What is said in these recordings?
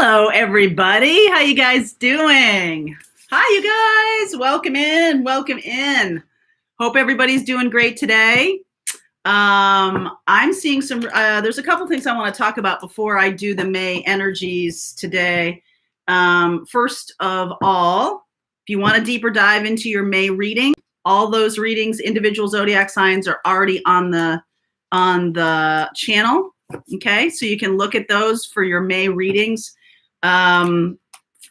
Hello, everybody. How you guys doing? Hi, you guys. Welcome in. Welcome in. Hope everybody's doing great today. I'm seeing some, there's a couple things I want to talk about before I do the May energies today. First of all, if you want a deeper dive into your May reading, all those readings, individual zodiac signs are already on the channel. Okay, so you can look at those for your May readings. In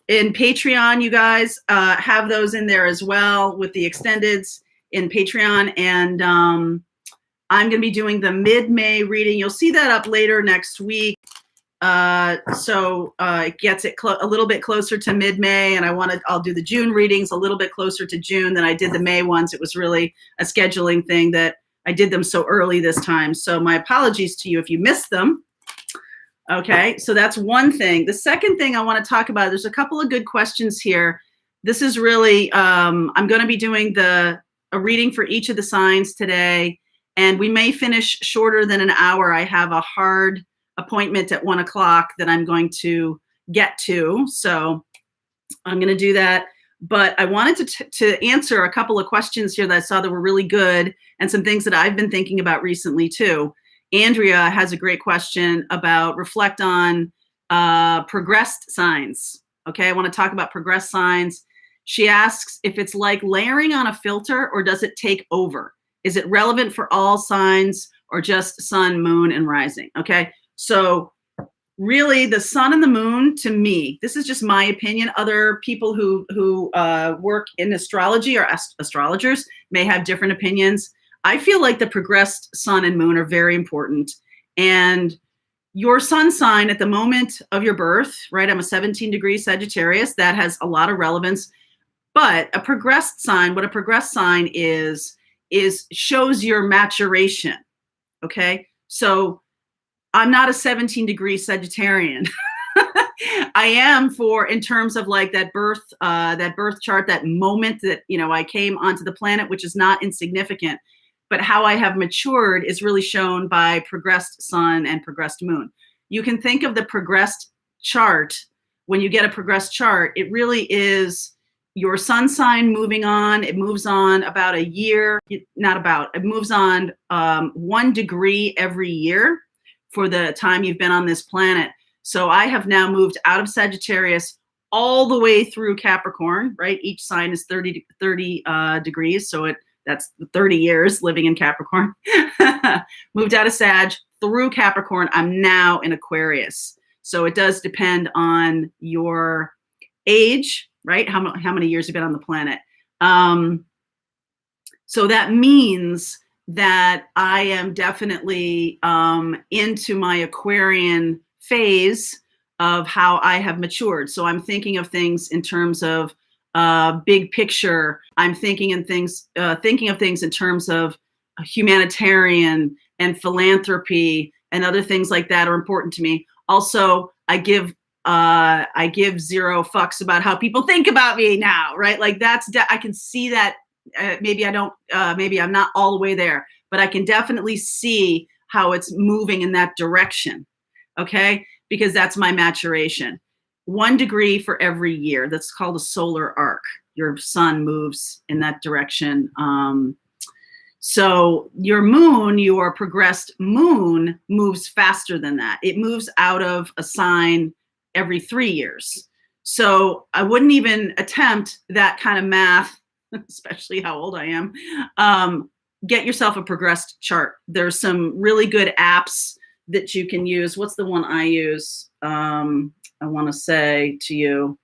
Patreon, you guys have those in there as well with the extendeds in Patreon. And I'm going to be doing the mid-May reading. You'll see that up later next week. It gets it a little bit closer to mid-May, and I'll do the June readings a little bit closer to June than I did the May ones. It was really a scheduling thing that I did them so early this time. So my apologies to you if you missed them. Okay, so that's one thing. The second thing I want to talk about, there's a couple of good questions here. This is really, I'm going to be doing a reading for each of the signs today, and we may finish shorter than an hour. I have a hard appointment at 1 o'clock that I'm going to get to, so I'm going to do that. But I wanted to answer a couple of questions here that I saw that were really good, and some things that I've been thinking about recently too. Andrea has a great question about reflect on progressed signs. Okay, I want to talk about progressed signs. She asks if it's like layering on a filter or does it take over? Is it relevant for all signs or just sun, moon, and rising? Okay, so really the sun and the moon, to me, this is just my opinion. Other people who work in astrology or astrologers may have different opinions. I feel like the progressed sun and moon are very important. And your sun sign at the moment of your birth, right? I'm a 17-degree Sagittarius. That has a lot of relevance. But a progressed sign, what a progressed sign is shows your maturation. Okay? So I'm not a 17-degree Sagittarian. I am in terms of like that birth chart, that moment that, I came onto the planet, which is not insignificant. But how I have matured is really shown by progressed sun and progressed moon. You can think of the progressed chart. When you get a progressed chart, it really is your sun sign moving on. It moves on about a year, it moves on 1 degree every year for the time you've been on this planet. So I have now moved out of Sagittarius all the way through Capricorn, right? Each sign is 30 degrees. So that's 30 years living in Capricorn. Moved out of Sag through Capricorn. I'm now in Aquarius. So it does depend on your age, right? How many years you've been on the planet. So that means that I am definitely into my Aquarian phase of how I have matured. So I'm thinking of things in terms of big picture. I'm thinking of things in terms of humanitarian and philanthropy and other things like that are important to me. Also, I give zero fucks about how people think about me now, right? Like I can see that. Maybe I'm not all the way there, but I can definitely see how it's moving in that direction. Okay, because that's my maturation. 1 degree for every year. That's called a solar arc. Your sun moves in that direction. So your moon, your progressed moon, moves faster than that. It moves out of a sign every 3 years. So I wouldn't even attempt that kind of math, especially how old I am. Get yourself a progressed chart. There's some really good apps that you can use. What's the one I use? I want to say to you,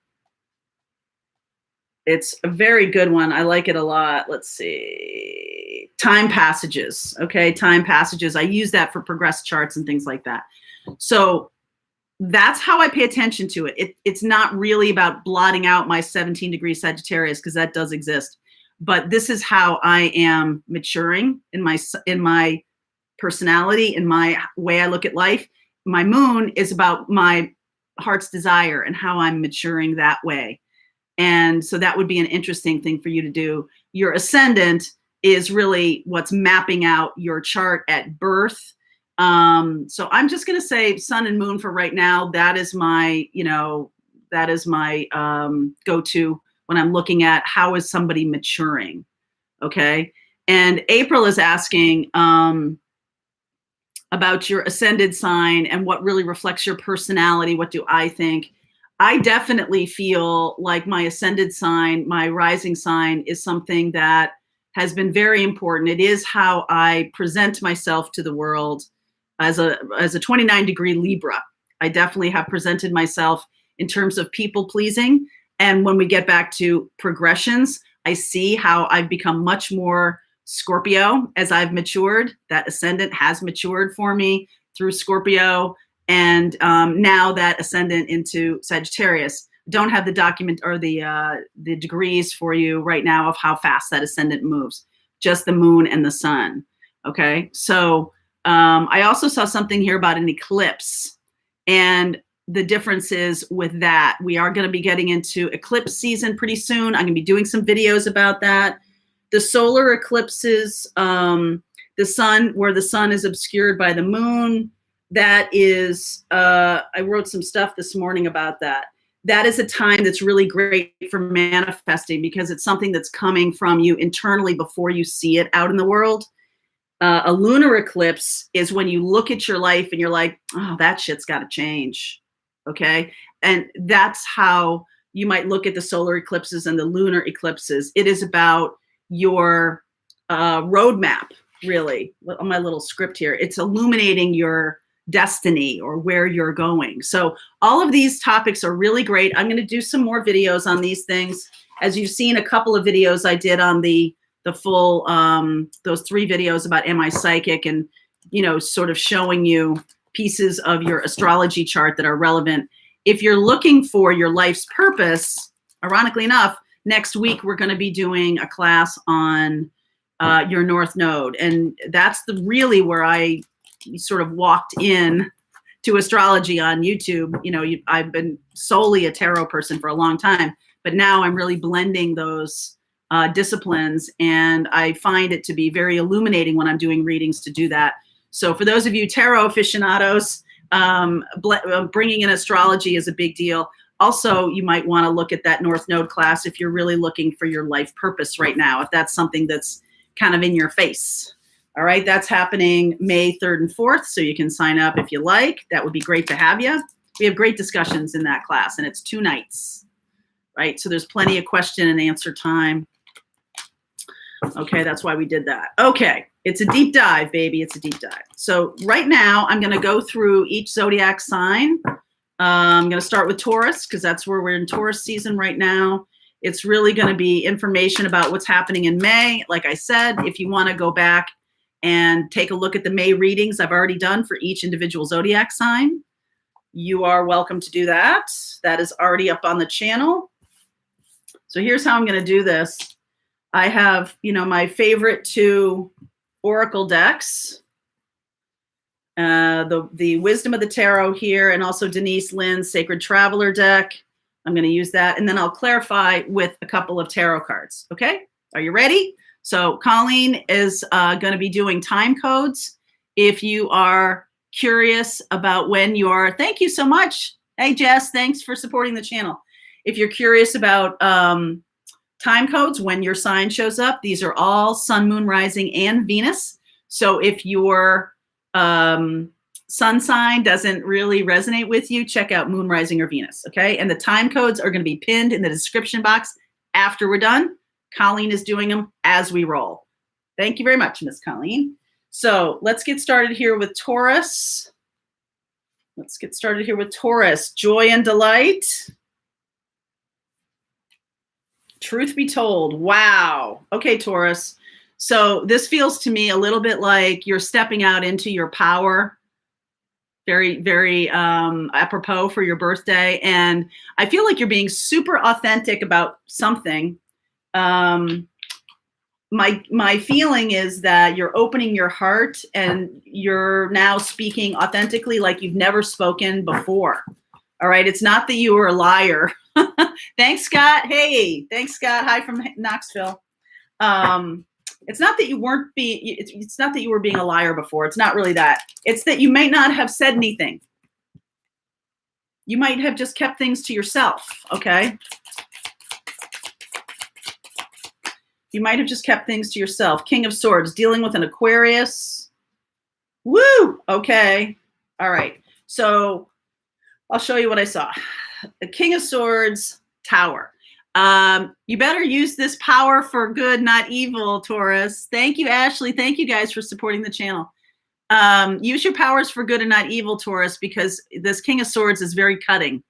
it's a very good one. I like it a lot. Let's see. Time Passages. Okay, Time Passages. I use that for progressed charts and things like that. So that's how I pay attention to it. It's not really about blotting out my 17-degree Sagittarius, because that does exist. But this is how I am maturing in my personality, in my way I look at life. My moon is about my heart's desire and how I'm maturing that way. And so that would be an interesting thing for you to do. Your ascendant is really what's mapping out your chart at birth So I'm just going to say sun and moon for right now. That is my, go-to when I'm looking at how is somebody maturing. Okay. And April is asking, about your ascended sign and what really reflects your personality. What do I think? I definitely feel like my ascended sign, my rising sign, is something that has been very important. It is how I present myself to the world as a 29-degree Libra. I definitely have presented myself in terms of people pleasing. And when we get back to progressions, I see how I've become much more Scorpio as I've matured. That ascendant has matured for me through Scorpio, and now that ascendant into Sagittarius. Don't have the document or the degrees for you right now of how fast that ascendant moves. Just the moon and the sun. Okay, so I also saw something here about an eclipse, and the differences with that. We are going to be getting into eclipse season pretty soon. I'm going to be doing some videos about that. The solar eclipses, the sun, where the sun is obscured by the moon, that is, I wrote some stuff this morning about that. That is a time that's really great for manifesting because it's something that's coming from you internally before you see it out in the world. A lunar eclipse is when you look at your life and you're like, oh, that shit's got to change. Okay. And that's how you might look at the solar eclipses and the lunar eclipses. It is about your roadmap, really, on my little script here. It's illuminating your destiny or where you're going. So all of these topics are really great. I'm going to do some more videos on these things. As you've seen, a couple of videos I did on the full, those 3 videos about Am I Psychic, and, sort of showing you pieces of your astrology chart that are relevant. If you're looking for your life's purpose, ironically enough, next week, we're going to be doing a class on your North Node. And that's really where I sort of walked in to astrology on YouTube. I've been solely a tarot person for a long time, but now I'm really blending those disciplines. And I find it to be very illuminating when I'm doing readings to do that. So for those of you tarot aficionados, bringing in astrology is a big deal. Also, you might want to look at that North Node class if you're really looking for your life purpose right now, if that's something that's kind of in your face. All right, that's happening May 3rd and 4th, so you can sign up if you like. That would be great to have you. We have great discussions in that class, and it's 2 nights, right? So there's plenty of question and answer time. Okay, that's why we did that. Okay, it's a deep dive, baby. It's a deep dive. So right now, I'm going to go through each zodiac sign. I'm going to start with Taurus because that's where we're in Taurus season right now. It's really going to be information about what's happening in May. Like I said, if you want to go back and take a look at the May readings I've already done for each individual zodiac sign, you are welcome to do that. That is already up on the channel. So here's how I'm going to do this. I have, my favorite 2 oracle decks. The Wisdom of the Tarot here, and also Denise Lynn's Sacred Traveler deck. I'm going to use that, and then I'll clarify with a couple of tarot cards. Okay, are you ready? So Colleen is going to be doing time codes. If you are curious about when you're, thank you so much. Hey Jess, thanks for supporting the channel. If you're curious about time codes, when your sign shows up, these are all Sun, Moon, Rising, and Venus. So if your sun sign doesn't really resonate with you, check out Moon, Rising, or Venus, okay? And the time codes are going to be pinned in the description box after we're done. Colleen is doing them as we roll. Thank you very much, Miss Colleen. So let's get started here with Taurus. Joy and delight. Truth be told, wow. Okay, Taurus. So this feels to me a little bit like you're stepping out into your power. Very, very apropos for your birthday. And I feel like you're being super authentic about something. My feeling is that you're opening your heart and you're now speaking authentically like you've never spoken before. All right. It's not that you were a liar. Thanks, Scott. Hey, thanks, Scott. Hi from Knoxville. It's not that you weren't being, it's not that you were being a liar before. It's not really that. It's that you might not have said anything. You might have just kept things to yourself, okay? You might have just kept things to yourself. King of Swords, dealing with an Aquarius. Woo! Okay. All right. So I'll show you what I saw. The King of Swords, Tower. You better use this power for good, not evil, Taurus. Thank you, Ashley. Thank you guys for supporting the channel. Use your powers for good and not evil, Taurus, because this King of Swords is very cutting.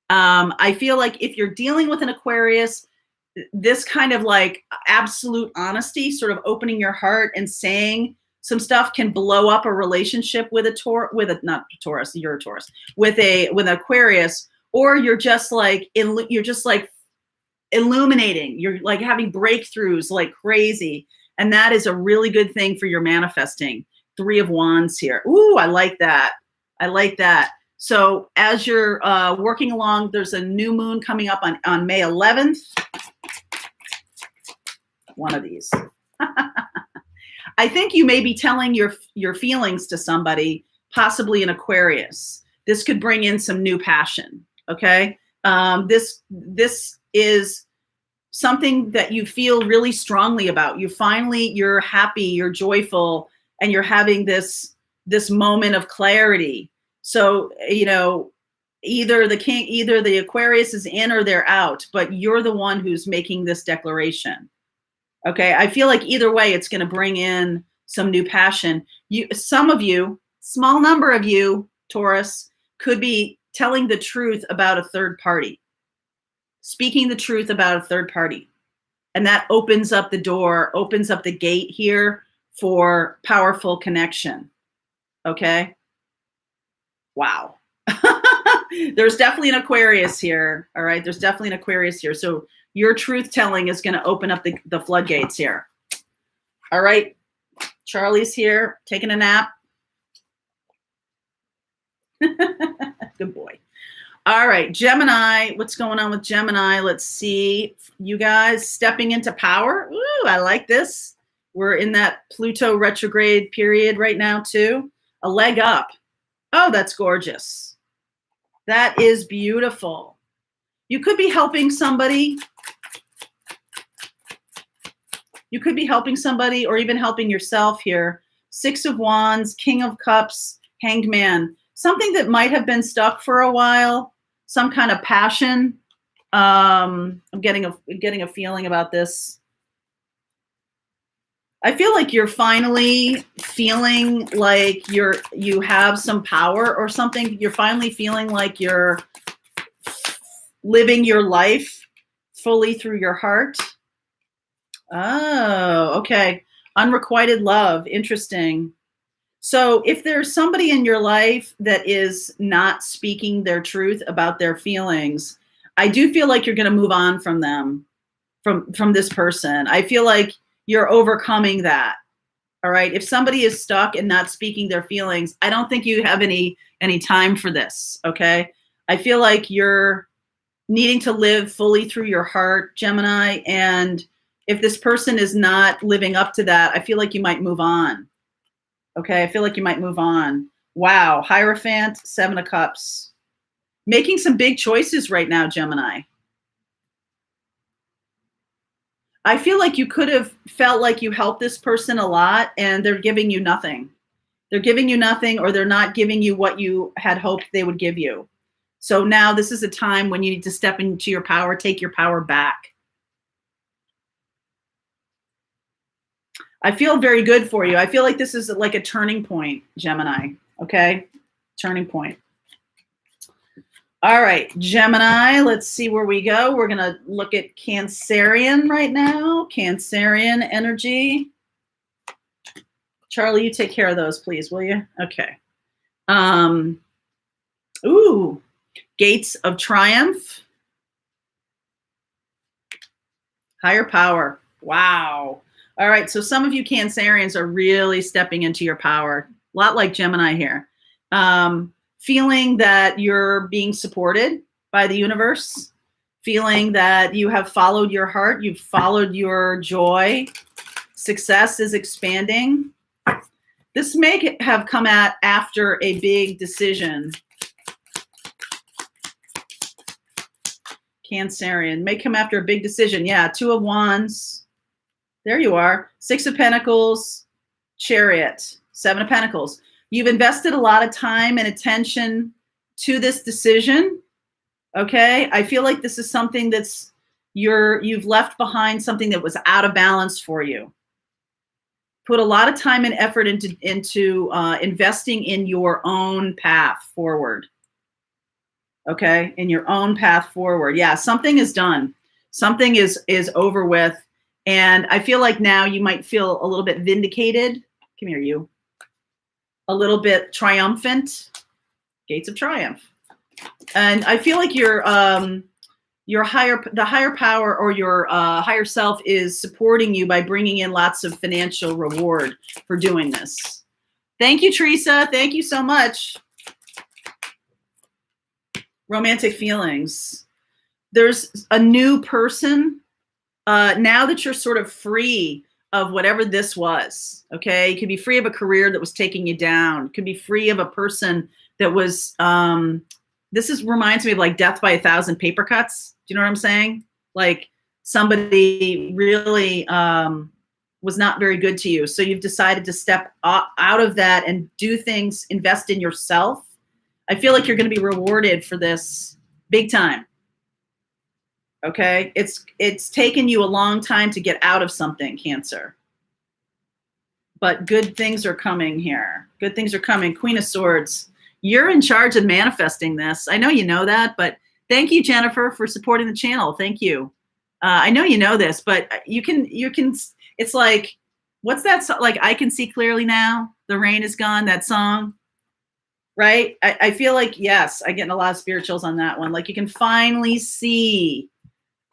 I feel like if you're dealing with an Aquarius, this kind of like absolute honesty, sort of opening your heart and saying some stuff can blow up a relationship with not Taurus, you're a Taurus, with an Aquarius, or you're just like illuminating. You're like having breakthroughs like crazy, and that is a really good thing for your manifesting. 3 of Wands here. Ooh, I like that. I like that. So as you're working along, there's a new moon coming up on May 11th. One of these. I think you may be telling your feelings to somebody, possibly an Aquarius. This could bring in some new passion. Okay. This is something that you feel really strongly about. You're happy, you're joyful, and you're having this moment of clarity. So, you know, either the Aquarius is in or they're out, but you're the one who's making this declaration. Okay. I feel like either way, it's going to bring in some new passion. Some of you, small number of you, Taurus, could be telling the truth about a third party, speaking the truth about a third party. And that opens up the door, opens up the gate here for powerful connection. Okay. Wow. There's definitely an Aquarius here. All right. There's definitely an Aquarius here. So your truth telling is going to open up the floodgates here. All right. Charlie's here taking a nap. Good boy. All right. Gemini. What's going on with Gemini? Let's see. You guys stepping into power. Ooh, I like this. We're in that Pluto retrograde period right now too. A leg up. Oh, that's gorgeous. That is beautiful. You could be helping somebody. You could be helping somebody or even helping yourself here. 6 of Wands, King of Cups, Hanged Man. Something that might have been stuck for a while. Some kind of passion. I'm getting a feeling about this. I feel like you're finally feeling like you have some power or something. You're finally feeling like you're living your life fully through your heart. Oh, okay. Unrequited love. Interesting. So if there's somebody in your life that is not speaking their truth about their feelings, I do feel like you're going to move on from them, from this person. I feel like you're overcoming that. All right. If somebody is stuck and not speaking their feelings, I don't think you have any time for this. Okay. I feel like you're needing to live fully through your heart, Gemini. And if this person is not living up to that, I feel like you might move on. Okay. I feel like you might move on. Wow. Hierophant, 7 of Cups. Making some big choices right now, Gemini. I feel like you could have felt like you helped this person a lot and they're giving you nothing. They're giving you nothing, or they're not giving you what you had hoped they would give you. So now this is a time when you need to step into your power, take your power back. I feel very good for you. I feel like this is like a turning point, Gemini. Okay? Turning point. All right, Gemini, let's see where we go. We're going to look at Cancerian right now. Cancerian energy. Charlie, you take care of those, please, will you? Okay. Ooh, Gates of Triumph. Higher power. Wow. All right, so some of you Cancerians are really stepping into your power. A lot like Gemini here. Feeling that you're being supported by the universe, feeling that you have followed your heart, you've followed your joy. Success is expanding. This may have come at after a big decision. Cancerian may come after a big decision. Yeah, Two of Wands. There you are. Six of Pentacles, Chariot, Seven of Pentacles. You've invested a lot of time and attention to this decision. Okay, I feel like this is something that's you've left behind something that was out of balance for you. Put a lot of time and effort into investing in your own path forward. Okay, in your own path forward. Yeah, something is done. Something is over with. And I feel like now you might feel a little bit vindicated. Come here, you. A little bit triumphant. Gates of Triumph. And I feel like the higher power or your higher self is supporting you by bringing in lots of financial reward for doing this. Thank you, Teresa. Thank you so much. Romantic feelings. There's a new person. Now that you're sort of free of whatever this was, okay? You could be free of a career that was taking you down. You could be free of a person that was, reminds me of like death by 1,000 paper cuts. Do you know what I'm saying? Like somebody really was not very good to you. So you've decided to step out of that and do things, invest in yourself. I feel like you're going to be rewarded for this big time. Okay, it's taken you a long time to get out of something, Cancer. But good things are coming here. Good things are coming. Queen of Swords. You're in charge of manifesting this. I know you know that, but thank you, Jennifer, for supporting the channel. Thank you. I know you know this, but you can. It's like, what's that song? Like, I Can See Clearly Now. The rain is gone. That song, right? I feel like, yes, I get a lot of spirituals on that one. Like, you can finally see.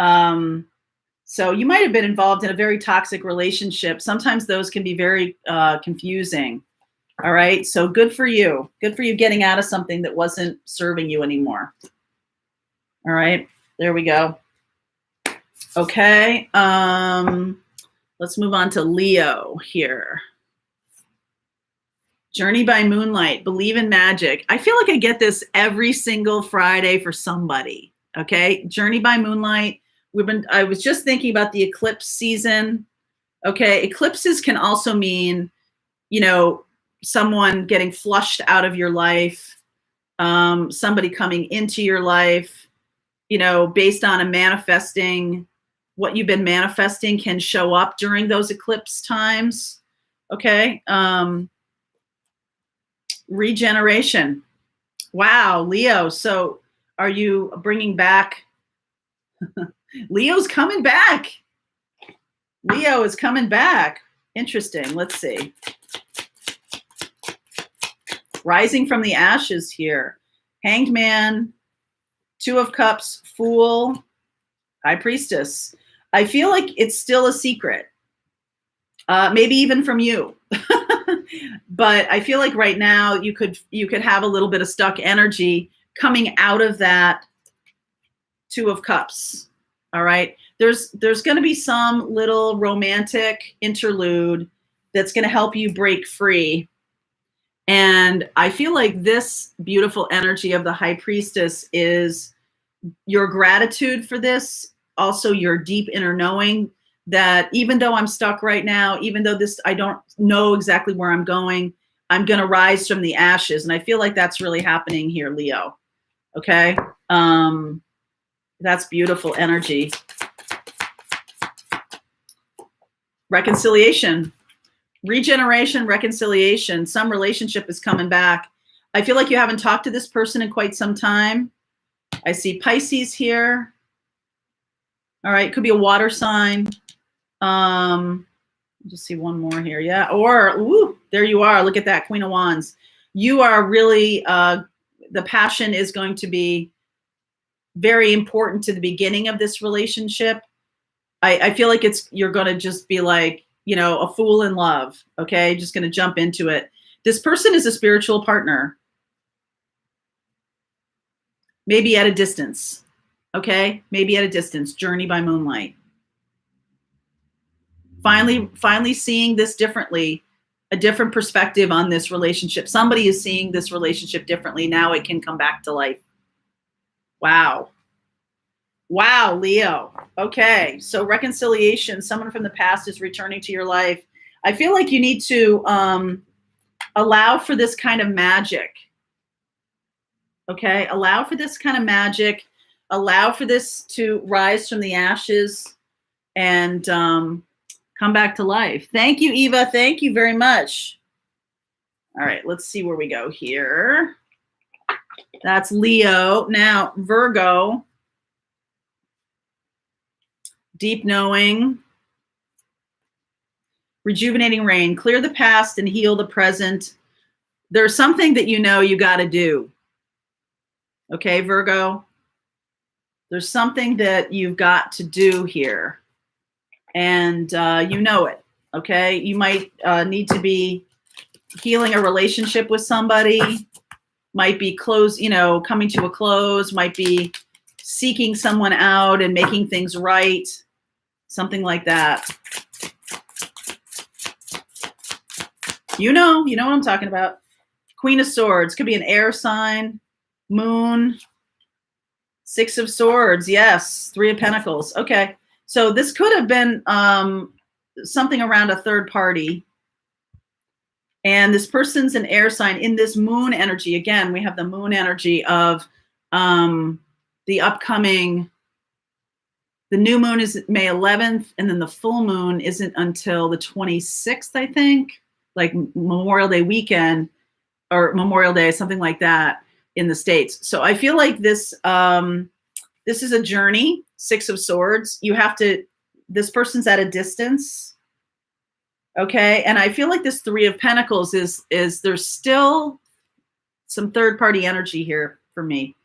So you might have been involved in a very toxic relationship. Sometimes those can be very confusing. All right. So good for you. Good for you getting out of something that wasn't serving you anymore. All right. There we go. Okay. Let's move on to Leo here. Journey by Moonlight. Believe in magic. I feel like I get this every single Friday for somebody. Okay. Journey by Moonlight. I was just thinking about the eclipse season. Okay. Eclipses can also mean, someone getting flushed out of your life, somebody coming into your life, based on what you've been manifesting can show up during those eclipse times. Okay. Regeneration. Wow, Leo. So are you bringing back? Leo's coming back. Leo is coming back. Interesting. Let's see. Rising from the ashes here. Hanged Man, Two of Cups, Fool, High Priestess. I feel like it's still a secret. Maybe even from you. But I feel like right now you could have a little bit of stuck energy coming out of that Two of Cups. All right. There's going to be some little romantic interlude that's going to help you break free. And I feel like this beautiful energy of the High Priestess is your gratitude for this, also your deep inner knowing that even though I'm stuck right now, even though I don't know exactly where I'm going to rise from the ashes. And I feel like that's really happening here, Leo. Okay. That's beautiful energy. Reconciliation, regeneration, reconciliation. Some relationship is coming back. I feel like you haven't talked to this person in quite some time. I see Pisces here. All right. Could be a water sign. Just see one more here. Yeah. Or, ooh, there you are. Look at that. Queen of Wands. You are really, the passion is going to be very important to the beginning of this relationship. I feel like you're going to just be like, a fool in love. Okay. Just going to jump into it. This person is a spiritual partner. Maybe at a distance. Okay. Maybe at a distance. Journey by Moonlight. Finally seeing this differently, a different perspective on this relationship. Somebody is seeing this relationship differently. Now it can come back to life. Wow. Wow, Leo. Okay, so reconciliation. Someone from the past is returning to your life. I feel like you need to allow for this kind of magic. Okay, allow for this kind of magic. Allow for this to rise from the ashes and come back to life. Thank you, Eva. Thank you very much. All right, let's see where we go here. That's Leo. Now, Virgo. Deep knowing. Rejuvenating rain. Clear the past and heal the present. There's something that you know you got to do. Okay, Virgo? There's something that you've got to do here. And you know it, okay? You might need to be healing a relationship with somebody, might be coming to a close, might be seeking someone out and making things right, something like that. You know what I'm talking about. Queen of Swords, could be an air sign, moon, Six of Swords, yes, Three of Pentacles. Okay, so this could have been something around a third party. And this person's an air sign in this moon energy. Again, we have the moon energy of the upcoming, the new moon is May 11th, and then the full moon isn't until the 26th, I think, like Memorial Day weekend or Memorial Day, something like that in the States. So I feel like this is a journey, Six of Swords. This person's at a distance. Okay. And I feel like this Three of Pentacles is there's still some third party energy here for me.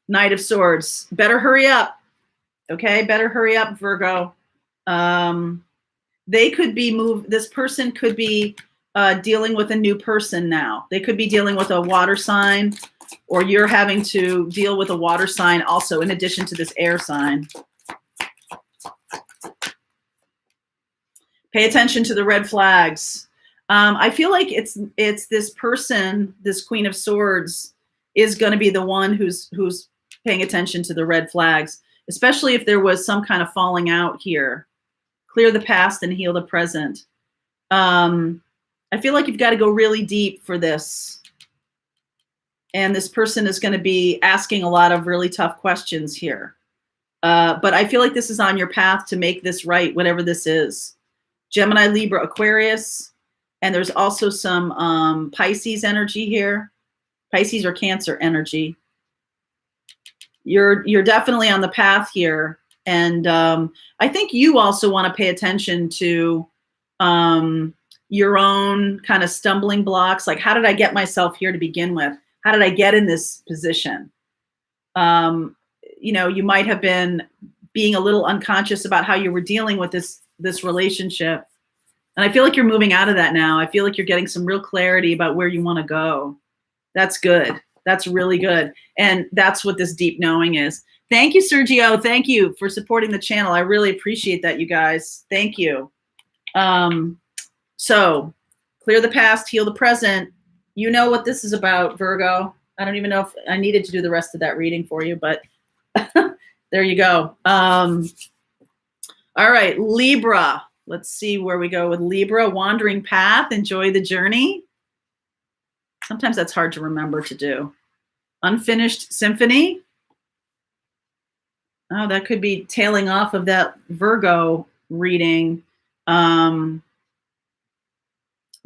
Knight of Swords, better hurry up. Okay. Better hurry up, Virgo. They could be this person could be dealing with a new person now. They could be dealing with a water sign, or you're having to deal with a water sign also, in addition to this air sign. Pay attention to the red flags. I feel like it's this person, this Queen of Swords, is going to be the one who's paying attention to the red flags, especially if there was some kind of falling out here. Clear the past and heal the present. I feel like you've got to go really deep for this. And this person is going to be asking a lot of really tough questions here. But I feel like this is on your path to make this right, whatever this is. Gemini, Libra, Aquarius. And there's also some Pisces energy here. Pisces or Cancer energy. You're definitely on the path here. And I think you also want to pay attention to your own kind of stumbling blocks. Like, how did I get myself here to begin with? How did I get in this position? You might have been being a little unconscious about how you were dealing with this relationship. And I feel like you're moving out of that now. I feel like you're getting some real clarity about where you want to go. That's good. That's really good. And that's what this deep knowing is. Thank you, Sergio. Thank you for supporting the channel. I really appreciate that, you guys. Thank you. So clear the past, heal the present. You know what this is about, Virgo. I don't even know if I needed to do the rest of that reading for you, but there you go. All right, Libra. Let's see where we go with Libra. Wandering path, enjoy the journey. Sometimes that's hard to remember to do. Unfinished symphony. Oh, that could be tailing off of that Virgo reading.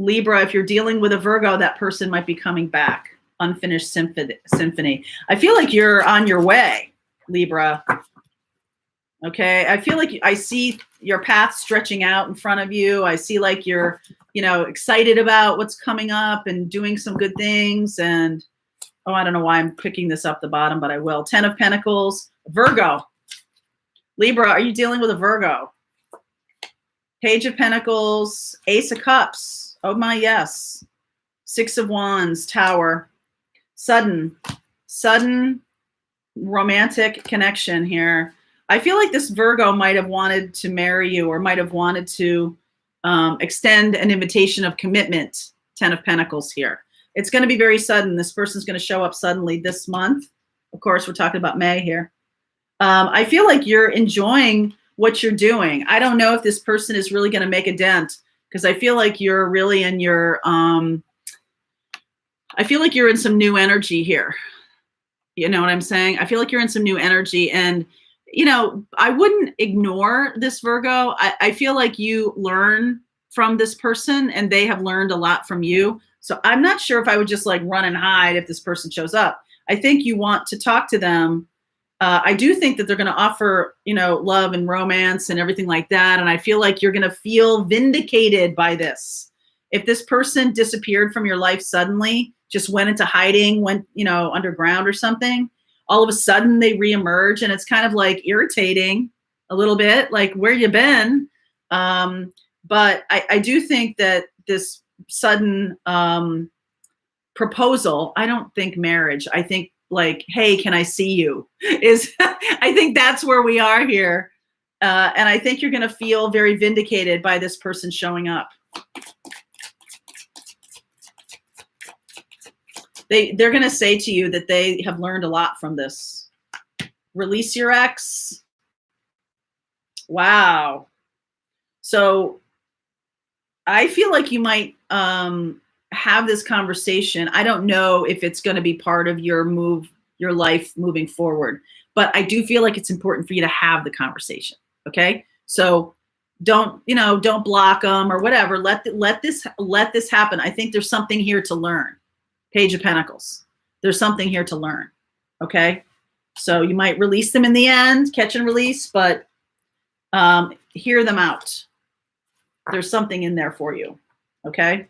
Libra, if you're dealing with a Virgo, that person might be coming back. Unfinished symphony. I feel like you're on your way, Libra. Okay, I feel like I see your path stretching out in front of you. I see like you're, excited about what's coming up and doing some good things. And, I don't know why I'm picking this up the bottom, but I will. 10 of Pentacles, Virgo. Libra, are you dealing with a Virgo? Page of Pentacles, Ace of Cups. Oh my, yes. 6 of Wands, Tower. Sudden romantic connection here. I feel like this Virgo might have wanted to marry you, or might have wanted to extend an invitation of commitment. 10 of Pentacles here. It's going to be very sudden. This person's going to show up suddenly this month. Of course, we're talking about May here. I feel like you're enjoying what you're doing. I don't know if this person is really going to make a dent, because I feel like you're really in your, I feel like you're in some new energy here. You know what I'm saying? I feel like you're in some new energy, and, you know, I wouldn't ignore this Virgo. I feel like you learn from this person, and they have learned a lot from you. So I'm not sure if I would just like run and hide if this person shows up. I think you want to talk to them. I do think that they're going to offer, you know, love and romance and everything like that. And I feel like you're going to feel vindicated by this. If this person disappeared from your life suddenly, just went into hiding, went, you know, underground or something, all of a sudden they reemerge, and it's kind of like irritating a little bit, like, where you been? But I do think that this sudden proposal, I don't think marriage, I think like, hey, can I see you? Is I think that's where we are here. And I think you're going to feel very vindicated by this person showing up. They're going to say to you that they have learned a lot from this. Release your ex. Wow. So I feel like you might have this conversation. I don't know if it's going to be part of your life moving forward, but I do feel like it's important for you to have the conversation. Okay. So don't block them or whatever. Let this happen. I think there's something here to learn. Page of Pentacles. There's something here to learn. Okay. So you might release them in the end, catch and release, but hear them out. There's something in there for you. Okay.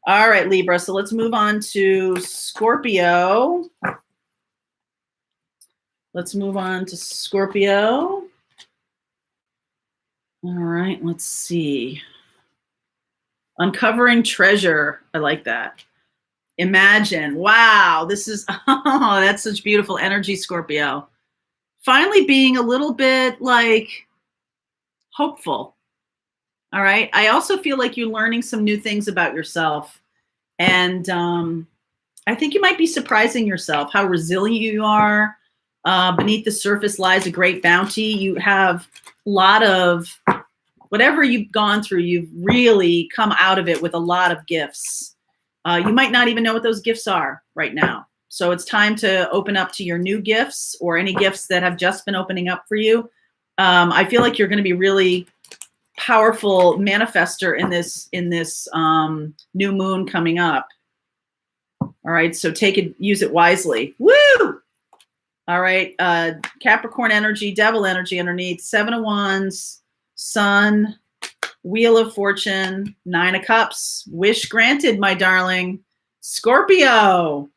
All right, Libra. So let's move on to Scorpio. Let's move on to Scorpio. All right, let's see. Uncovering treasure. I like that. Imagine. Wow, this is, oh, that's such beautiful energy, Scorpio. Finally being a little bit like hopeful. All right. I also feel like you're learning some new things about yourself. And I think you might be surprising yourself how resilient you are. Beneath the surface lies a great bounty. You have a lot of, whatever you've gone through, you've really come out of it with a lot of gifts. You might not even know what those gifts are right now. So it's time to open up to your new gifts, or any gifts that have just been opening up for you. I feel like you're going to be really powerful manifester in this new moon coming up. All right, so use it wisely. Woo! All right, Capricorn energy, devil energy underneath. 7 of Wands, Sun, Wheel of Fortune, 9 of Cups. Wish granted, my darling. Scorpio.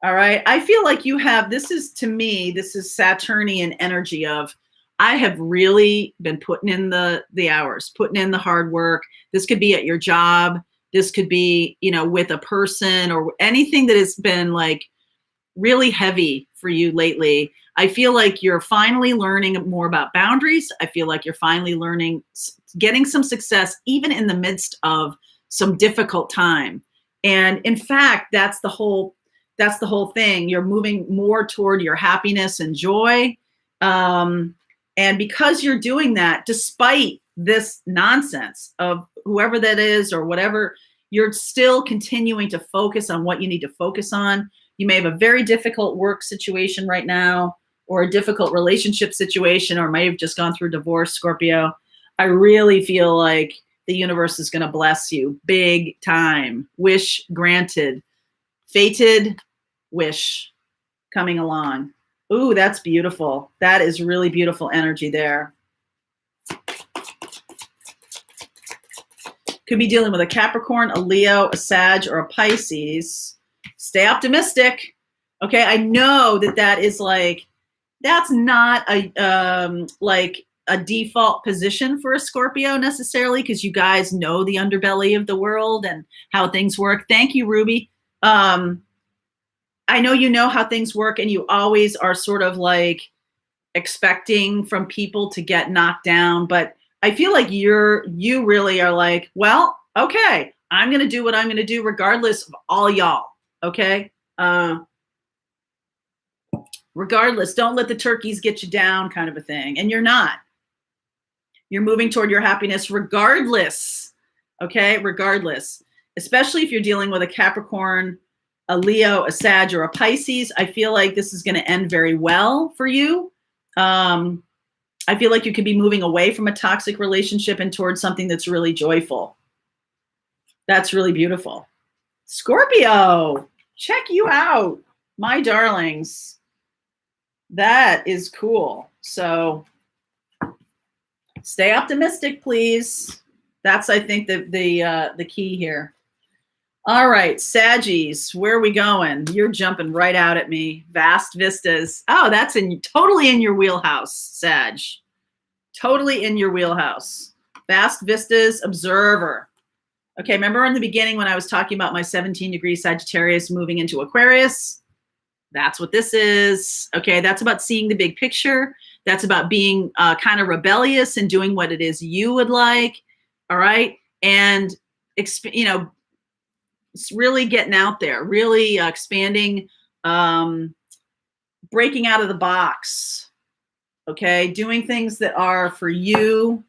All right, I feel like you have, this is Saturnian energy of, I have really been putting in the hours, putting in the hard work. This could be at your job. This could be, you know, with a person, or anything that has been like really heavy for you lately. I feel like you're finally learning more about boundaries. I feel like you're finally getting some success, even in the midst of some difficult time. And in fact, that's the whole thing. You're moving more toward your happiness and joy. And because you're doing that, despite this nonsense of whoever that is or whatever, you're still continuing to focus on what you need to focus on. You may have a very difficult work situation right now, or a difficult relationship situation, or might have just gone through divorce, Scorpio. I really feel like the universe is going to bless you big time. Wish granted. Fated wish coming along. Ooh, that's beautiful. That is really beautiful energy there. Could be dealing with a Capricorn, a Leo, a Sag, or a Pisces. Stay optimistic. Okay, I know that is like, that's not like a default position for a Scorpio necessarily, because you guys know the underbelly of the world and how things work. Thank you, Ruby. I know you know how things work, and you always are sort of like expecting from people to get knocked down, but I feel like you really are like, well, okay, I'm going to do what I'm going to do regardless of all y'all. Okay. Regardless, don't let the turkeys get you down, kind of a thing. And you're not. You're moving toward your happiness regardless. Okay. Regardless, especially if you're dealing with a Capricorn, a Leo, a Sag, or a Pisces. I feel like this is going to end very well for you. I feel like you could be moving away from a toxic relationship and towards something that's really joyful. That's really beautiful. Scorpio, check you out, my darlings. That is cool. So stay optimistic, please. That's, I think, the key here. All right, Saggies, where are we going? You're jumping right out at me. Vast vistas. Oh, that's totally in your wheelhouse, Sag. Totally in your wheelhouse. Vast vistas, observer. Okay, remember in the beginning when I was talking about my 17-degree Sagittarius moving into Aquarius? That's what this is. Okay, that's about seeing the big picture. That's about being kind of rebellious and doing what it is you would like. All right, and it's really getting out there, really expanding, breaking out of the box. Okay, doing things that are for you,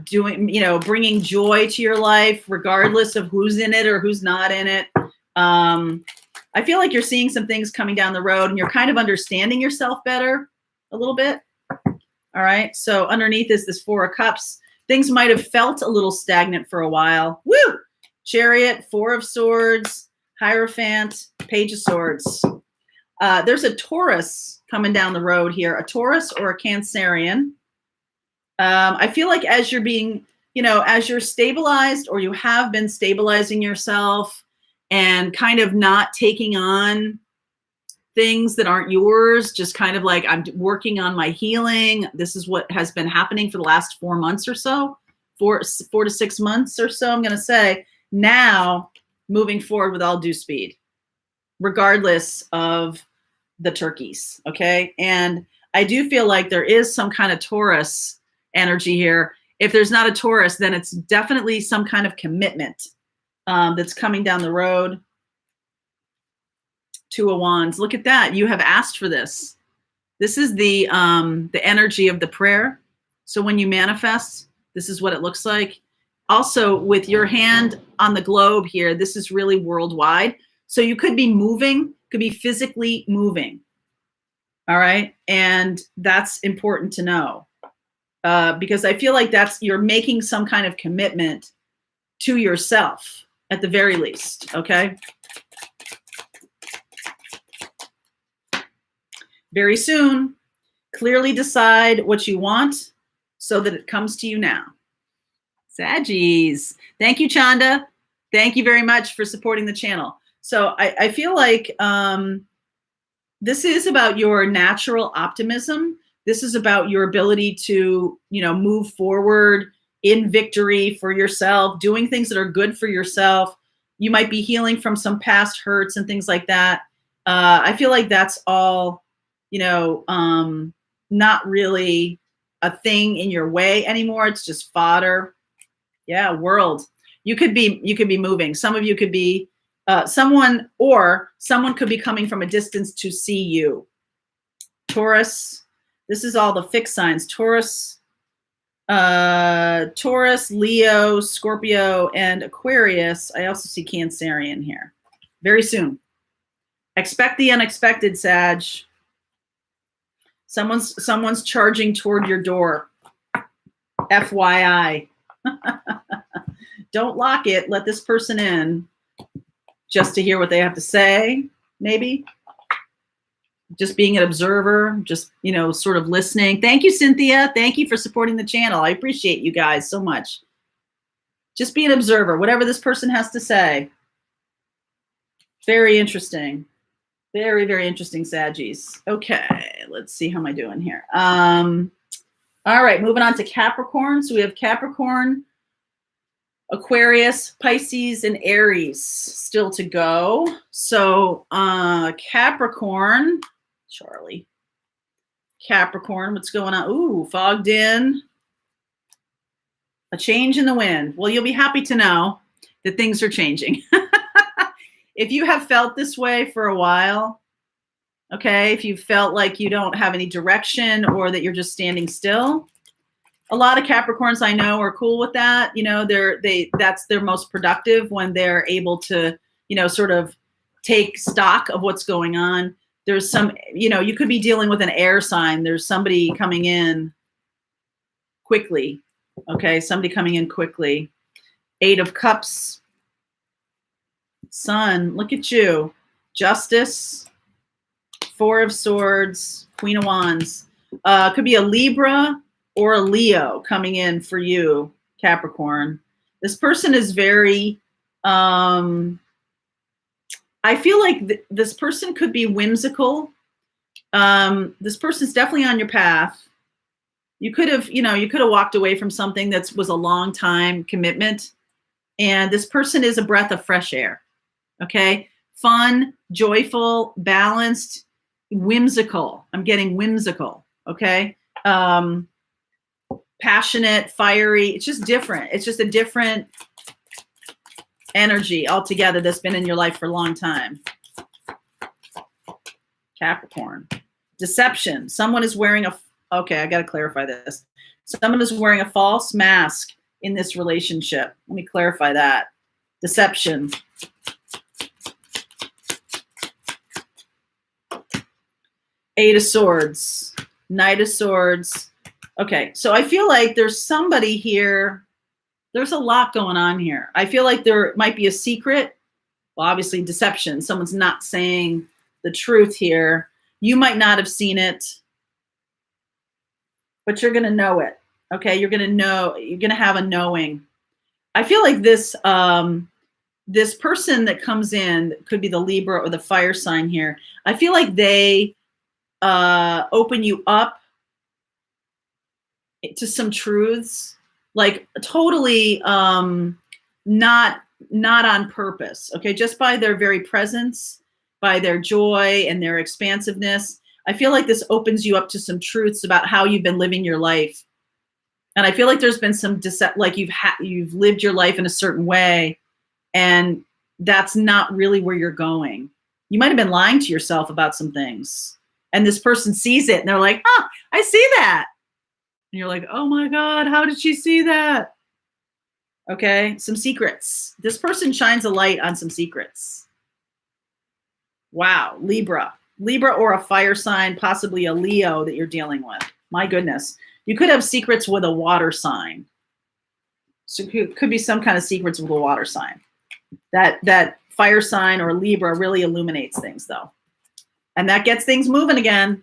bringing joy to your life, regardless of who's in it or who's not in it. I feel like you're seeing some things coming down the road and you're kind of understanding yourself better a little bit. All right, so underneath is this Four of Cups. Things might have felt a little stagnant for a while. Woo! Chariot, Four of Swords, Hierophant, Page of Swords. There's a Taurus coming down the road here, a Taurus or a Cancerian. I feel like as you're being, as you're stabilized or you have been stabilizing yourself and kind of not taking on things that aren't yours, just kind of like, I'm working on my healing. This is what has been happening for the last 4 months or so, 4 to 6 months or so, I'm going to say. Now, moving forward with all due speed, regardless of the turkeys, okay? And I do feel like there is some kind of Taurus energy here. If there's not a Taurus, then it's definitely some kind of commitment that's coming down the road. Two of Wands. Look at that. You have asked for this. This is the energy of the prayer. So when you manifest, this is what it looks like. Also, with your hand on the globe here, this is really worldwide. So you could be moving, could be physically moving. All right. And that's important to know because I feel like you're making some kind of commitment to yourself at the very least. Okay. Very soon, clearly decide what you want so that it comes to you now. Saggies. Thank you, Chanda. Thank you very much for supporting the channel. So I feel like this is about your natural optimism. This is about your ability to, move forward in victory for yourself, doing things that are good for yourself. You might be healing from some past hurts and things like that. I feel like that's all, not really a thing in your way anymore. It's just fodder. Yeah, world. You could be moving. Some of you could be someone could be coming from a distance to see you. Taurus. This is all the fixed signs. Taurus, Leo, Scorpio, and Aquarius. I also see Cancerian here. Very soon. Expect the unexpected, Sag. Someone's charging toward your door. FYI. Don't lock it. Let this person in just to hear what they have to say, maybe. Just being an observer, just, sort of listening. Thank you, Cynthia. Thank you for supporting the channel. I appreciate you guys so much. Just be an observer, whatever this person has to say. Very interesting. Very, very interesting, Saggies. Okay, let's see. How am I doing here? All right, moving on to Capricorn. So we have Capricorn, Aquarius, Pisces, and Aries still to go. So Capricorn, Charlie. Capricorn, what's going on? Ooh, fogged in. A change in the wind. Well, you'll be happy to know that things are changing. If you have felt this way for a while, okay, if you felt like you don't have any direction or that you're just standing still, a lot of Capricorns I know are cool with that. You know, that's their most productive when they're able to, you know, sort of take stock of what's going on. There's some, you know, you could be dealing with an air sign. There's somebody coming in quickly. Okay, somebody coming in quickly. 8 of Cups. Sun, look at you. Justice. 4 of Swords. Queen of Wands. Could be a Libra or a Leo coming in for you, Capricorn. This person is very, I feel like this person could be whimsical. This person's definitely on your path. You could have, you know, you could have walked away from something that was a long time commitment. And this person is a breath of fresh air. Okay. Fun, joyful, balanced, whimsical. I'm getting whimsical. Okay. Passionate, fiery. It's just different. It's just a different energy altogether that's been in your life for a long time. Capricorn. Deception. Someone is wearing a, okay, I got to clarify this. Someone is wearing a false mask in this relationship. Let me clarify that. Deception. Eight of Swords. Knight of Swords. Okay, so I feel like there's somebody here. There's a lot going on here. I feel like there might be a secret. Well, obviously deception. Someone's not saying the truth here. You might not have seen it, but you're going to know it. Okay, you're going to know. You're going to have a knowing. I feel like this this person that comes in could be the Libra or the fire sign here. I feel like they open you up to some truths, like totally not on purpose. Okay, just by their very presence, by their joy and their expansiveness. I feel like this opens you up to some truths about how you've been living your life. And I feel like there's been some like you've lived your life in a certain way, and that's not really where you're going. You might have been lying to yourself about some things, and this person sees it and they're like, "Oh, I see that." And you're like, "Oh my God, how did she see that?" Okay, some secrets. This person shines a light on some secrets. Wow, Libra or a fire sign, possibly a Leo that you're dealing with. My goodness. You could have secrets with a water sign. So it could be some kind of secrets with a water sign. That fire sign or Libra really illuminates things though. And that gets things moving again.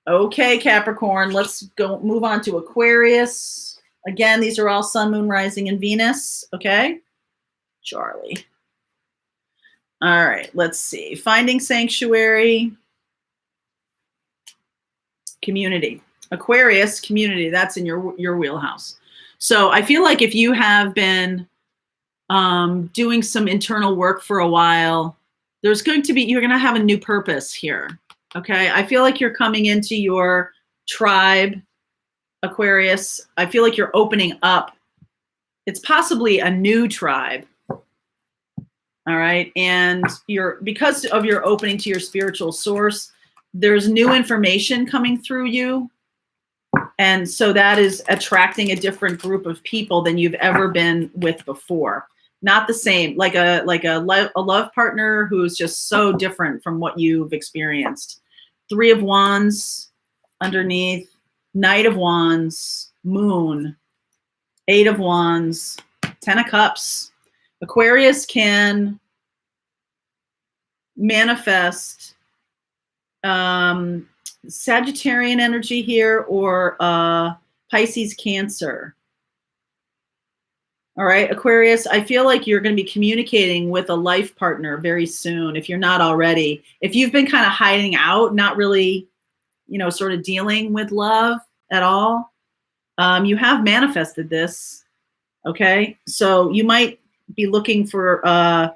Okay, Capricorn, let's go move on to Aquarius. Again, these are all Sun, Moon, Rising, and Venus. Okay, Charlie. All right, let's see. Finding sanctuary. Community. Aquarius, community. That's in your wheelhouse. So I feel like if you have been doing some internal work for a while, you're going to have a new purpose here. Okay. I feel like you're coming into your tribe, Aquarius. I feel like you're opening up. It's possibly a new tribe. All right. And because of your opening to your spiritual source, there's new information coming through you. And so that is attracting a different group of people than you've ever been with before. Not the same, like a love partner who's just so different from what you've experienced. 3 of Wands underneath, Knight of Wands, Moon, 8 of Wands, 10 of Cups. Aquarius can manifest Sagittarian energy here or Pisces, Cancer. All right, Aquarius, I feel like you're going to be communicating with a life partner very soon if you're not already. If you've been kind of hiding out, not really, sort of dealing with love at all, you have manifested this. Okay, so you might be looking for love,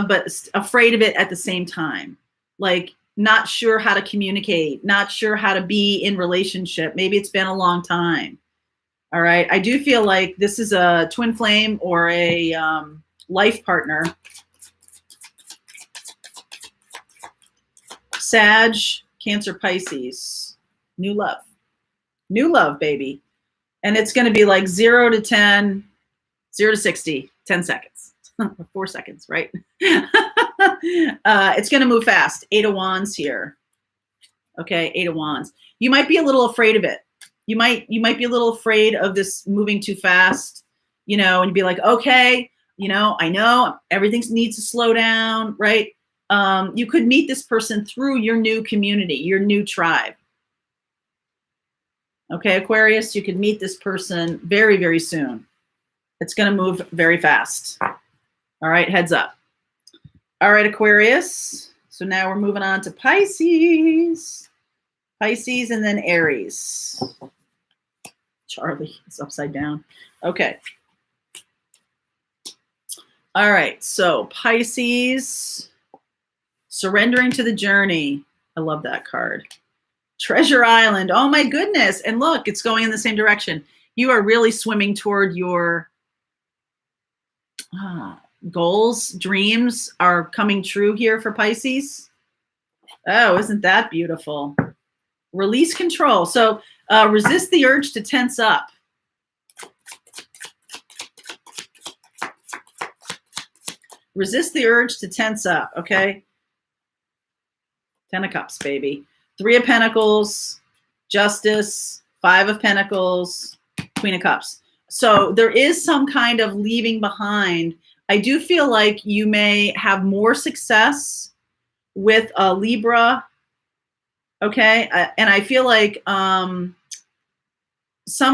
but afraid of it at the same time. Like not sure how to communicate, not sure how to be in relationship. Maybe it's been a long time. All right. I do feel like this is a twin flame or a life partner. Sag, Cancer, Pisces. New love. New love, baby. And it's going to be like 0 to 10, 0 to 60, 10 seconds. 4 seconds, right? It's going to move fast. 8 of Wands here. Okay, 8 of Wands. You might be a little afraid of it. You might be a little afraid of this moving too fast, you know, and be like, okay, you know everything needs to slow down, right? You could meet this person through your new community, your new tribe. Okay, Aquarius, you could meet this person very, very soon. It's going to move very fast. All right, heads up. All right, Aquarius. So now we're moving on to Pisces. Pisces and then Aries. Charlie is upside down. Okay. All right, so Pisces, surrendering to the journey. I love that card. Treasure Island. Oh my goodness. And look, it's going in the same direction. You are really swimming toward your goals. Dreams are coming true here for Pisces. Oh, isn't that beautiful? Release control. So resist the urge to tense up. Resist the urge to tense up, okay? 10 of Cups, baby. 3 of Pentacles, Justice, 5 of Pentacles, Queen of Cups. So there is some kind of leaving behind. I do feel like you may have more success with a Libra, okay? And I feel like some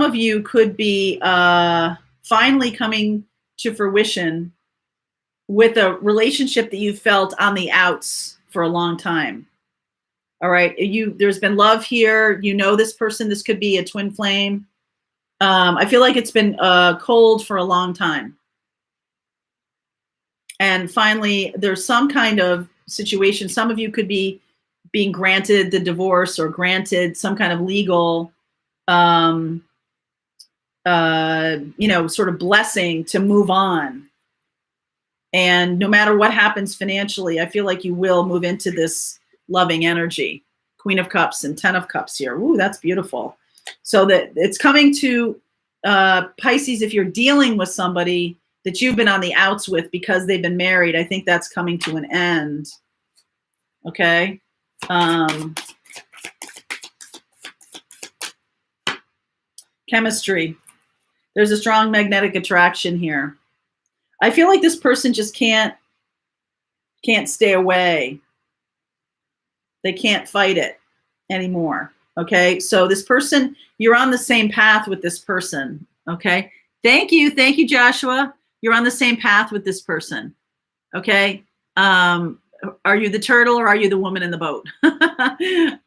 of you could be finally coming to fruition with a relationship that you felt on the outs for a long time. All right, there's been love here. You know this person. This could be a twin flame. I feel like it's been cold for a long time. And finally, there's some kind of situation. Some of you could be being granted the divorce or granted some kind of legal, sort of blessing to move on. And no matter what happens financially, I feel like you will move into this loving energy. Queen of Cups and 10 of Cups here. Ooh, that's beautiful. So that it's coming to Pisces. If you're dealing with somebody that you've been on the outs with because they've been married, I think that's coming to an end. Okay. Chemistry. There's a strong magnetic attraction here. I feel like this person just can't stay away. They can't fight it anymore. Okay. So this person, you're on the same path with this person. Okay. Thank you. Thank you, Joshua. You're on the same path with this person. Okay. Are you the turtle or are you the woman in the boat?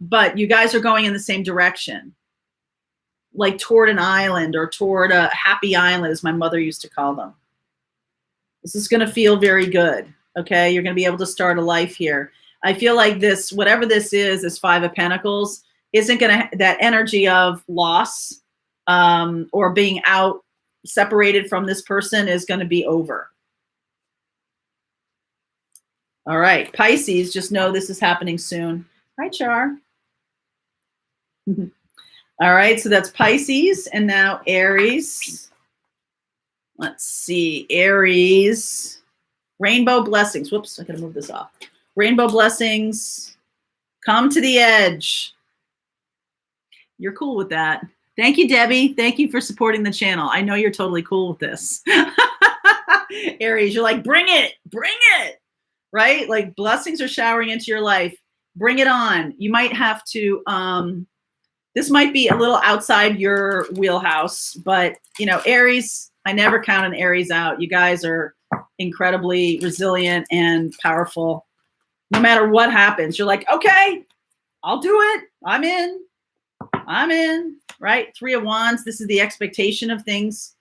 But you guys are going in the same direction, like toward an island or toward a happy island, as my mother used to call them. This is going to feel very good. Okay. You're going to be able to start a life here. I feel like this, whatever this is 5 of Pentacles, isn't going to, that energy of loss or being out separated from this person is going to be over. All right. Pisces, just know this is happening soon. Hi, Char. All right. So that's Pisces. And now Aries. Let's see. Aries. Rainbow blessings. Whoops. I got to move this off. Rainbow blessings. Come to the edge. You're cool with that. Thank you, Debbie. Thank you for supporting the channel. I know you're totally cool with this. Aries, you're like, bring it, right? Like blessings are showering into your life. Bring it on. You might have to, this might be a little outside your wheelhouse, but Aries, I never count an Aries out. You guys are incredibly resilient and powerful. No matter what happens, you're like, okay, I'll do it. I'm in, right? 3 of Wands. This is the expectation of things.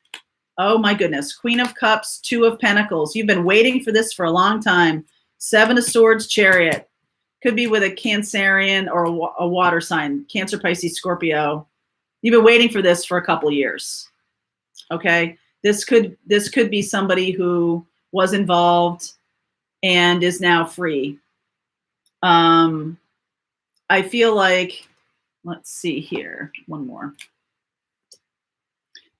Oh my goodness. Queen of Cups, 2 of Pentacles. You've been waiting for this for a long time. 7 of Swords, Chariot. Could be with a Cancerian or a water sign, Cancer, Pisces, Scorpio. You've been waiting for this for a couple years. Okay. This could be somebody who was involved and is now free. I feel like, let's see here, one more.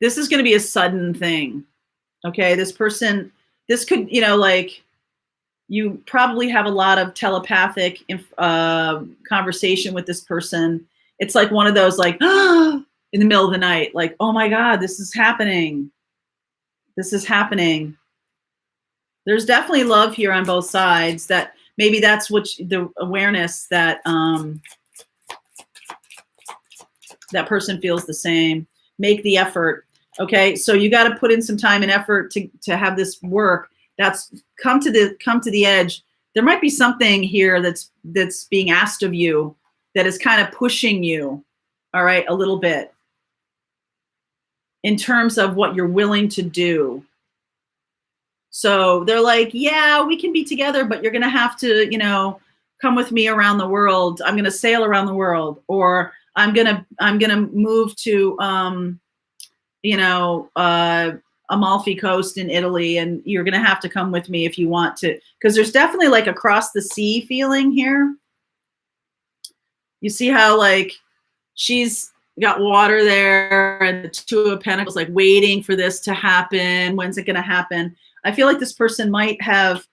This is going to be a sudden thing. Okay. This person, this could, like, you probably have a lot of telepathic conversation with this person. It's like one of those, like, in the middle of the night, like, oh my God, this is happening. This is happening. There's definitely love here on both sides. That maybe that's what the awareness that that person feels the same. Make the effort. Okay, so you got to put in some time and effort to have this work. That's come to the edge. There might be something here that's being asked of you that is kind of pushing you, all right, a little bit in terms of what you're willing to do. So they're like, yeah, we can be together, but you're going to have to, come with me around the world. I'm going to sail around the world, or I'm going to move to, Amalfi Coast in Italy, and you're going to have to come with me if you want to, because there's definitely like across the sea feeling here. You see how like she's got water there and the Two of Pentacles, like waiting for this to happen. When's it going to happen? I feel like this person might have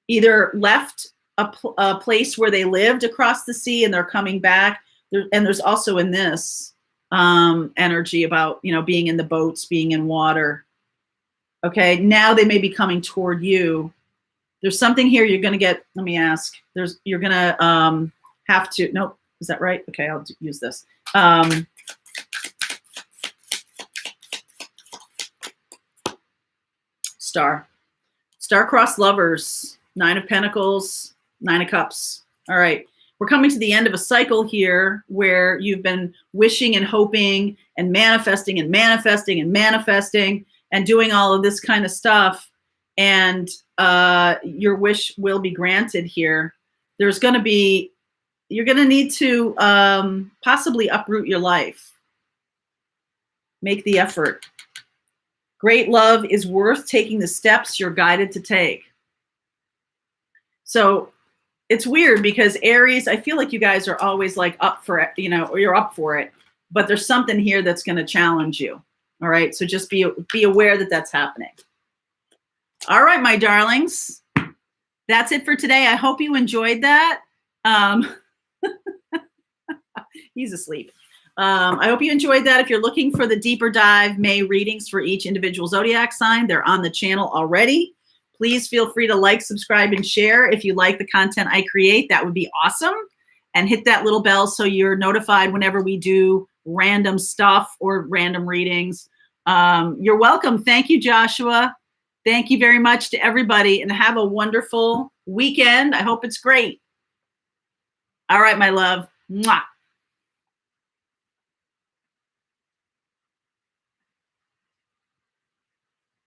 either left a place where they lived across the sea and they're coming back. And there's also in this energy about, being in the boats, being in water. Okay, now they may be coming toward you. There's something here you're going to get. Let me ask. You're going to have to. Nope. Is that right? Okay, I'll use this. Star-crossed lovers, 9 of Pentacles, 9 of Cups. All right. We're coming to the end of a cycle here where you've been wishing and hoping and manifesting and manifesting and manifesting and doing all of this kind of stuff. And your wish will be granted here. You're going to need to possibly uproot your life. Make the effort. Great love is worth taking the steps you're guided to take. So it's weird because Aries, I feel like you guys are always like up for it, or you're up for it, but there's something here that's going to challenge you. All right. So just be aware that that's happening. All right, my darlings. That's it for today. I hope you enjoyed that. He's asleep. I hope you enjoyed that. If you're looking for the deeper dive May readings for each individual zodiac sign, they're on the channel already. Please feel free to like, subscribe, and share if you like the content I create. That would be awesome. And hit that little bell so you're notified whenever we do random stuff or random readings. You're welcome. Thank you, Joshua. Thank you very much to everybody, and have a wonderful weekend. I hope it's great. All right, my love. Mwah.